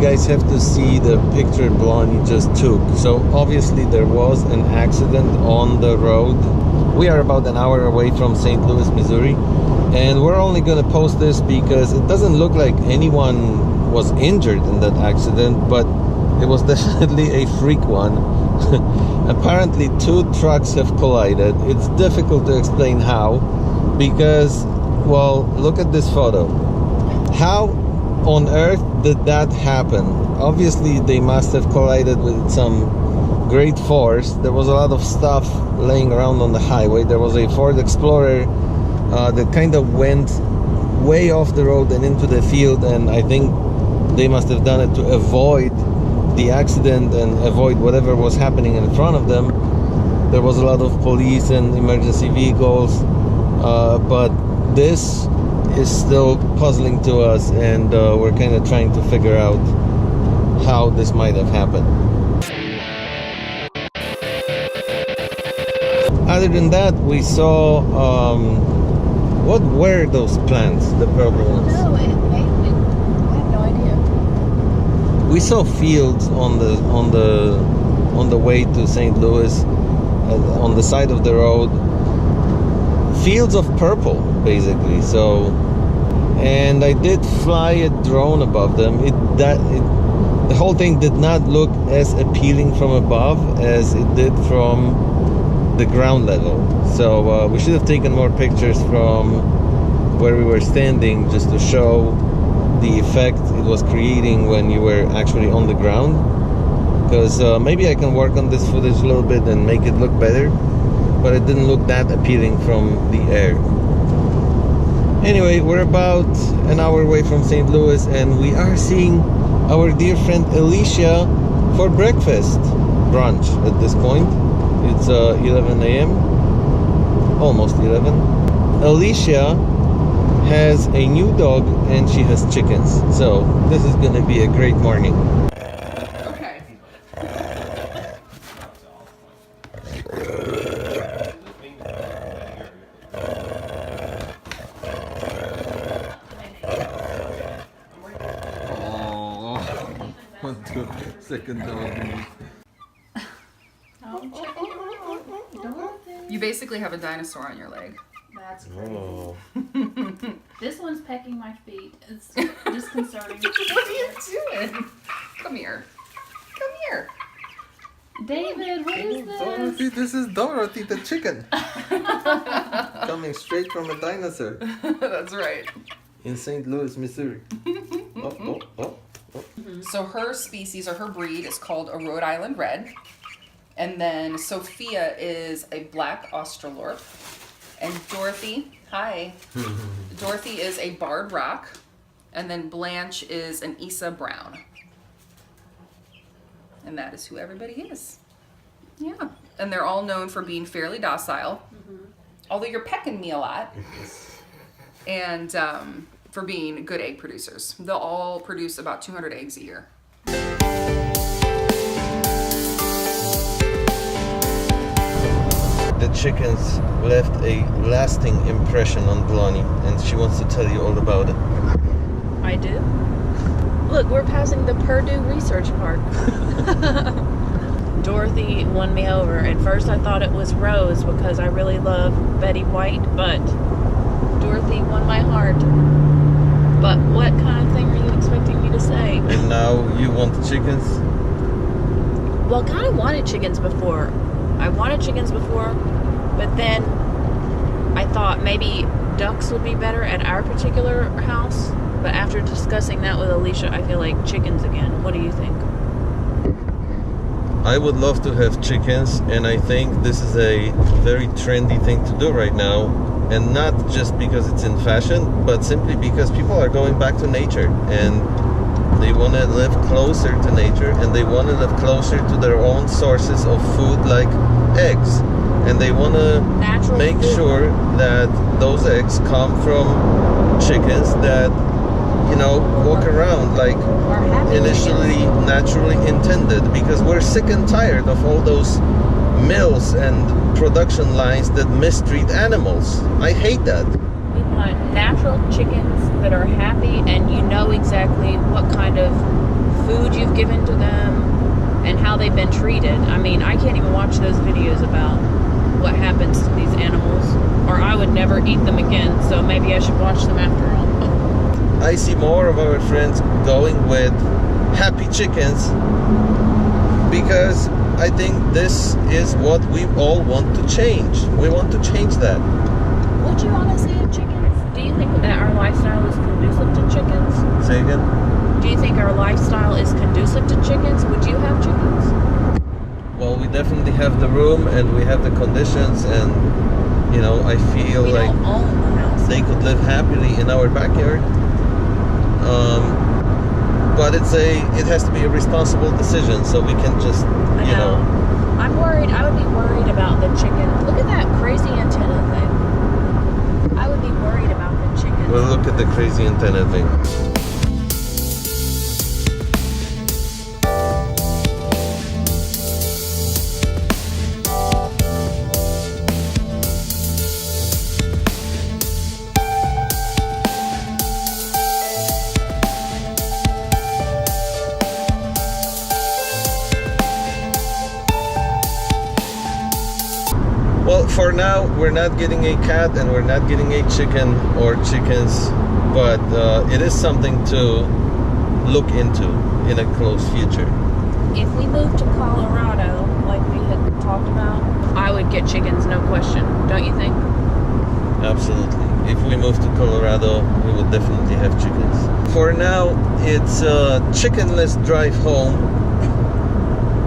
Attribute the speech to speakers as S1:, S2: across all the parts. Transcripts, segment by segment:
S1: guys have to see the picture Blondie just took. So obviously there was an accident on the road. We are about an hour away from St. Louis, Missouri, and we're only gonna post this because it doesn't look like anyone was injured in that accident, but it was definitely a freak one. Apparently 2 trucks have collided. It's difficult to explain how, because, well, look at this photo. How on earth did that happen? Obviously they must have collided with some great force. There was a lot of stuff laying around on the highway. There was a Ford Explorer that kind of went way off the road and into the field, and I think they must have done it to avoid the accident and avoid whatever was happening in front of them. There was a lot of police and emergency vehicles, but this is still puzzling to us, and we're kind of trying to figure out how this might have happened. Other than that, we saw what were those plants, the purple ones?
S2: No, I have no idea.
S1: We saw fields on the way to St. Louis, on the side of the road. Fields of purple, basically. So, and I did fly a drone above them. The whole thing did not look as appealing from above as it did from the ground level. So we should have taken more pictures from where we were standing, just to show the effect it was creating when you were actually on the ground. Because maybe I can work on this footage a little bit and make it look better, but it didn't look that appealing from the air. Anyway, we're about an hour away from St. Louis, and we are seeing our dear friend Alecia for breakfast brunch at this point. It's 11 a.m. almost 11. Alecia has a new dog and she has chickens, so this is gonna be a great morning.
S3: Okay.
S1: Oh, what the second dog.
S3: You basically have a dinosaur on your leg.
S2: That's crazy.
S1: Oh.
S2: This one's pecking my feet. It's disconcerting.
S3: What are you doing? Come here. Come here.
S2: David, what is this?
S1: Dorothy, this is Dorothy the chicken. Coming straight from a dinosaur.
S3: That's right.
S1: In St. Louis, Missouri. Oh.
S3: So her species, or her breed, is called a Rhode Island Red. And then Sophia is a black Australorp. And Dorothy, hi. Dorothy is a barred rock. And then Blanche is an Isa Brown. And that is who everybody is. Yeah. And they're all known for being fairly docile. Although you're pecking me a lot. And for being good egg producers. They'll all produce about 200 eggs a year.
S1: The chickens left a lasting impression on Blondie, and she wants to tell you all about it.
S4: I do. Look, we're passing the Purdue Research Park. Dorothy won me over. At first I thought it was Rose because I really love Betty White, but Dorothy won my heart. But what kind of thing are you expecting me to say?
S1: And now you want the chickens?
S4: Well, I kind of wanted chickens before. But then I thought maybe ducks would be better at our particular house. But after discussing that with Alecia, I feel like chickens again. What do you think?
S1: I would love to have chickens, and I think this is a very trendy thing to do right now. And not just because it's in fashion, but simply because people are going back to nature. And they want to live closer to nature, and they want to live closer to their own sources of food, like eggs. And they want to make sure that those eggs come from chickens that, you know, walk around like initially naturally intended, because we're sick and tired of all those mills and production lines that mistreat animals. I hate that.
S4: We want natural chickens that are happy, and you know exactly what kind of food you've given to them and how they've been treated. I mean, I can't even watch those videos about what happens to these animals, or I would never eat them again, so maybe I should watch them after all.
S1: I see more of our friends going with happy chickens because I think this is what we all want to change. We want to change that.
S4: Would you honestly have chickens? Do you think that our lifestyle is conducive to chickens?
S1: Say again?
S4: Do you think our lifestyle is conducive to chickens? Would you have chickens?
S1: Well, we definitely have the room and we have the conditions, and you know, I feel
S4: We
S1: like
S4: don't own the house.
S1: they could live happily in our backyard. But it has to be a responsible decision, so we can just,
S4: I know. I'm worried. I would be worried about the chicken. Look at that crazy antenna thing. I would be worried about the chickens.
S1: Well, look at the crazy antenna thing. Well, for now, we're not getting a cat and we're not getting a chicken or chickens, but it is something to look into in a close future.
S4: If we moved to Colorado, like we had talked about, I would get chickens, no question. Don't you think?
S1: Absolutely. If we move to Colorado, we would definitely have chickens. For now, it's a chickenless drive home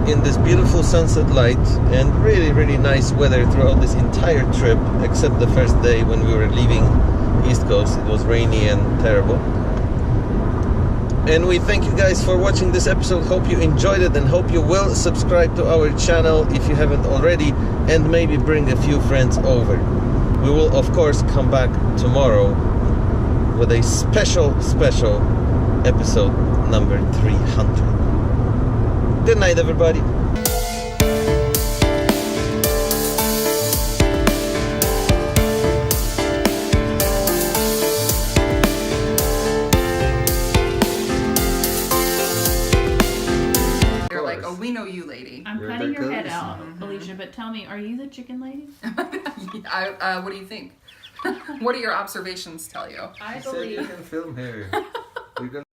S1: in this beautiful sunset light and really, really nice weather throughout this entire trip, except the first day when we were leaving East Coast. It was rainy and terrible. And we thank you guys for watching this episode. Hope you enjoyed it and hope you will subscribe to our channel if you haven't already, and maybe bring a few friends over. We will of course come back tomorrow with a special episode number 300. Good night, everybody.
S3: They're like, oh, we know you, lady.
S2: I'm
S1: You're
S2: cutting
S1: the
S2: your head
S1: ghost.
S2: out, Alecia, but tell me, are you the chicken lady?
S3: What do you think? What do your observations tell you?
S2: I
S1: Said you
S2: believe
S1: can film here. We're gonna